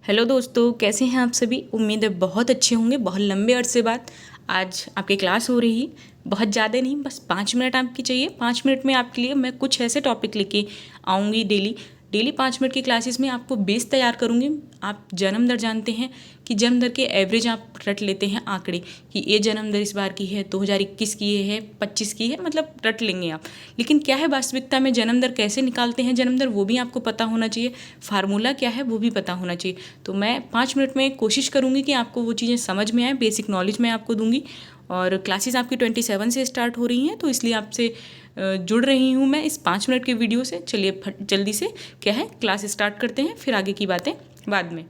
Hello दोस्तों, कैसे हैं आप सभी। उम्मीद है बहुत अच्छे होंगे। बहुत लंबे अरसे बाद आज आपकी क्लास हो रही है। बहुत ज़्यादा नहीं, बस 5 मिनट आपकी चाहिए। 5 मिनट में आपके लिए मैं कुछ ऐसे टॉपिक लेके आऊँगी। डेली डेली 5 मिनट की क्लासेस में आपको बेस तैयार करूँगी। आप जन्म दर जानते हैं कि जन्म दर के एवरेज आप रट लेते हैं आंकड़े कि ये जन्म दर इस बार की है, 2021 की है, 25 की है, मतलब रट लेंगे आप। लेकिन क्या है वास्तविकता में जन्म दर कैसे निकालते हैं जन्म दर, वो भी आपको पता होना चाहिए। फार्मूला क्या है वो भी पता होना चाहिए। तो मैं 5 मिनट में कोशिश करूँगी कि आपको वो चीज़ें समझ में आए। बेसिक नॉलेज मैं आपको दूंगी। और क्लासेस आपकी 27 से स्टार्ट हो रही हैं, तो इसलिए आपसे जुड़ रही हूँ मैं इस 5 मिनट के वीडियो से। चलिए जल्दी से क्या है क्लास स्टार्ट करते हैं, फिर आगे की बातें बाद में।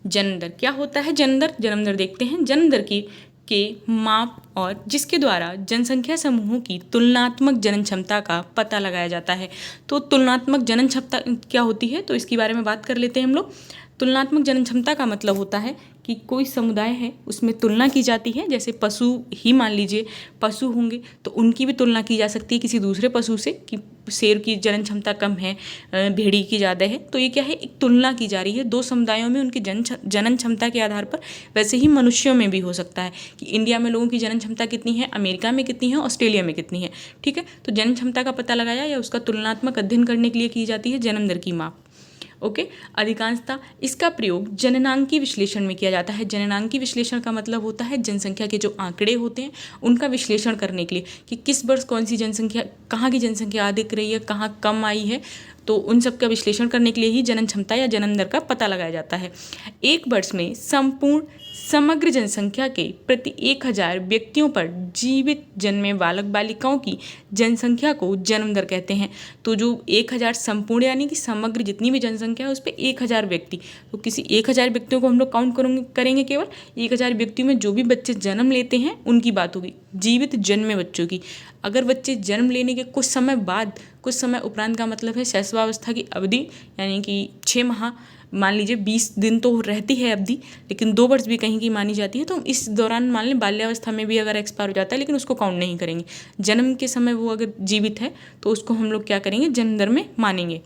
जन्म दर क्या होता है। जन्म दर देखते हैं। जन्म दर की के माप और जिसके द्वारा जनसंख्या समूहों की तुलनात्मक जनन क्षमता का पता लगाया जाता है। तो तुलनात्मक जनन क्षमता क्या होती है, तो इसके बारे में बात कर लेते हैं हम लोग। तुलनात्मक जनन क्षमता का मतलब होता है कि कोई समुदाय है उसमें तुलना की जाती है। जैसे पशु ही मान लीजिए, पशु होंगे तो उनकी भी तुलना की जा सकती है किसी दूसरे पशु से कि शेर की जनन क्षमता कम है, भेड़ी की ज़्यादा है। तो ये क्या है, एक तुलना की जा रही है दो समुदायों में उनकी जनन क्षमता के आधार पर। वैसे ही मनुष्यों में भी हो सकता है कि इंडिया में लोगों की जनन क्षमता कितनी है, अमेरिका में कितनी है, ऑस्ट्रेलिया में कितनी है। ठीक है, तो जनन क्षमता का पता लगाया या उसका तुलनात्मक अध्ययन करने के लिए की जाती है जन्म दर की माप। ओके। अधिकांशतः इसका प्रयोग जननांकी विश्लेषण में किया जाता है। जननांकी विश्लेषण का मतलब होता है जनसंख्या के जो आंकड़े होते हैं उनका विश्लेषण करने के लिए कि किस वर्ष कौन सी जनसंख्या, कहाँ की जनसंख्या अधिक रही है, कहाँ कम आई है। तो उन सब का विश्लेषण करने के लिए ही जनन क्षमता या जन्म दर का पता लगाया जाता है। एक वर्ष में संपूर्ण समग्र जनसंख्या के प्रति 1000 व्यक्तियों पर जीवित जन्मे बालक बालिकाओं की जनसंख्या को जन्म दर कहते हैं। तो जो 1000 संपूर्ण यानी कि समग्र जितनी भी जनसंख्या है उस पर 1000 व्यक्ति, तो किसी 1000 व्यक्तियों को हम लोग काउंट करेंगे केवल 1000 व्यक्तियों में जो भी बच्चे जन्म लेते हैं उनकी बात होगी, जीवित जन्मे बच्चों की। अगर बच्चे जन्म लेने के कुछ समय बाद, कुछ समय उपरांत का मतलब है शैशवावस्था की अवधि, यानी कि 6 माह, मान लीजिए 20 दिन तो रहती है अवधि, लेकिन 2 वर्ष भी कहीं की मानी जाती है। तो इस दौरान मान लें बाल्यावस्था में भी अगर एक्सपायर हो जाता है, लेकिन उसको काउंट नहीं करेंगे। जन्म के समय वो अगर जीवित है तो उसको हम लोग क्या करेंगे, जन्म दर में मानेंगे।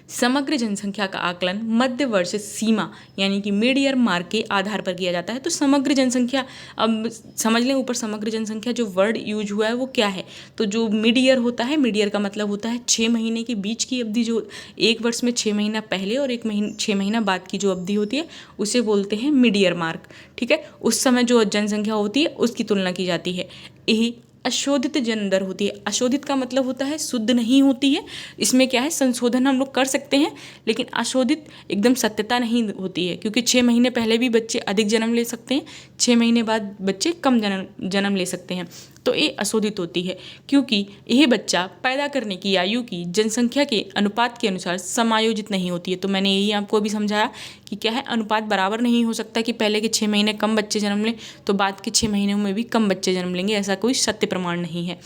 समग्र जनसंख्या का आकलन मध्य वर्ष सीमा यानी कि मिड ईयर मार्क के आधार पर किया जाता है। तो समग्र जनसंख्या, अब समझ लें ऊपर समग्र जनसंख्या जो वर्ड यूज हुआ है वो क्या है। तो जो मिड ईयर होता है, मिड ईयर का मतलब होता है 6 महीने के बीच की अवधि, जो एक वर्ष में 6 महीना पहले और 6 महीना बाद की जो अवधि होती है उसे बोलते हैं मिड ईयर मार्क। ठीक है, उस समय जो जनसंख्या होती है उसकी तुलना की जाती है। यही अशोधित जन्म दर होती है। अशोधित का मतलब होता है शुद्ध नहीं होती है। इसमें क्या है, संशोधन हम लोग कर सकते हैं, लेकिन अशोधित एकदम सत्यता नहीं होती है, क्योंकि 6 महीने पहले भी बच्चे अधिक जन्म ले सकते हैं, 6 महीने बाद बच्चे कम जन्म ले सकते हैं। तो ये अशोधित होती है क्योंकि यह बच्चा पैदा करने की आयु की जनसंख्या के अनुपात के अनुसार समायोजित नहीं होती है। तो मैंने यही आपको अभी समझाया कि क्या है, अनुपात बराबर नहीं हो सकता कि पहले के 6 महीने कम बच्चे जन्म लें तो बाद के 6 महीनों में भी कम बच्चे जन्म लेंगे, ऐसा कोई सत्य प्रमाण नहीं है।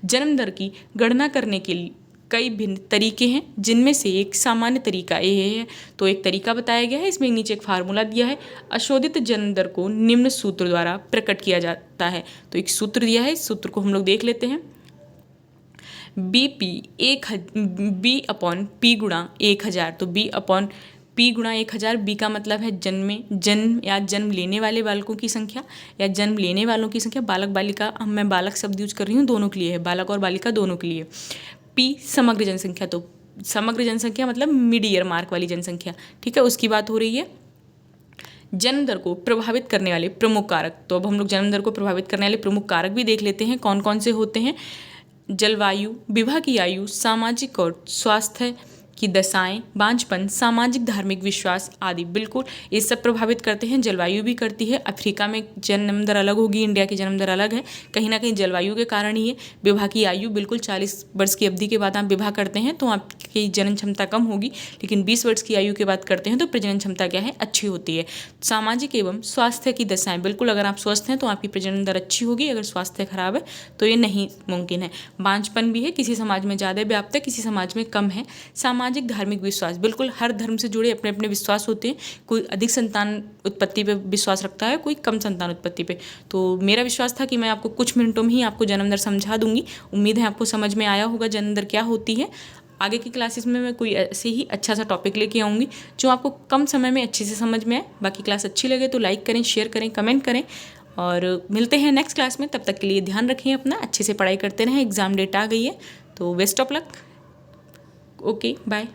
जन्म दर की गणना करने के लिए कई भिन्न तरीके हैं, जिनमें से एक सामान्य तरीका ये है। तो एक तरीका बताया गया है, इसमें नीचे एक फार्मूला दिया है। अशोधित जन्म दर को निम्न सूत्र द्वारा प्रकट किया जाता है। तो एक सूत्र दिया है, इस सूत्र को हम लोग देख लेते हैं। बी अपॉन पी गुणा 1000। तो बी अपॉन पी गुणा 1000। बी का मतलब है जन्म या जन्म लेने वाले बालकों की संख्या या जन्म लेने वालों की संख्या। बालक बालिका, मैं बालक शब्द यूज कर रही हूँ, दोनों के लिए है, बालक और बालिका दोनों के लिए। पी समग्र जनसंख्या, तो समग्र जनसंख्या मतलब मिड ईयर मार्क वाली जनसंख्या। ठीक है, उसकी बात हो रही है। जन्म दर को प्रभावित करने वाले प्रमुख कारक, तो अब हम लोग जन्म दर को प्रभावित करने वाले प्रमुख कारक भी देख लेते हैं कौन कौन से होते हैं। जलवायु, विवाह की आयु, सामाजिक और स्वास्थ्य की दशाएं, बांझपन, सामाजिक धार्मिक विश्वास आदि बिल्कुल ये सब प्रभावित करते हैं। जलवायु भी करती है। अफ्रीका में जन्म दर अलग होगी, इंडिया की जन्म दर अलग है, कहीं ना कहीं जलवायु के कारण ही है। विवाह की आयु, बिल्कुल 40 वर्ष की अवधि के बाद आप विवाह करते हैं तो आपकी जनन क्षमता कम होगी, लेकिन 20 वर्ष की आयु के बाद करते हैं तो प्रजनन क्षमता क्या है, अच्छी होती है। सामाजिक एवं स्वास्थ्य की दशाएं, बिल्कुल अगर आप स्वस्थ हैं तो आपकी प्रजनन दर अच्छी होगी, अगर स्वास्थ्य खराब है तो ये नहीं मुमकिन है। बांझपन भी है, किसी समाज में ज़्यादा व्याप्त है, किसी समाज में कम है। सामाजिक धार्मिक विश्वास, बिल्कुल हर धर्म से जुड़े अपने अपने विश्वास होते हैं। कोई अधिक संतान उत्पत्ति पे विश्वास रखता है, कोई कम संतान उत्पत्ति पे। तो मेरा विश्वास था कि मैं आपको कुछ मिनटों में ही आपको जन्म दर समझा दूंगी। उम्मीद है आपको समझ में आया होगा जन्म दर क्या होती है। आगे की क्लासेस में मैं कोई ऐसे ही अच्छा सा टॉपिक लेके आऊँगी जो आपको कम समय में अच्छे से समझ में आए। बाकी क्लास अच्छी लगे तो लाइक करें, शेयर करें, कमेंट करें और मिलते हैं नेक्स्ट क्लास में। तब तक के लिए ध्यान रखें अपना, अच्छे से पढ़ाई करते रहें। एग्ज़ाम डेट आ गई है तो best of luck. Okay bye.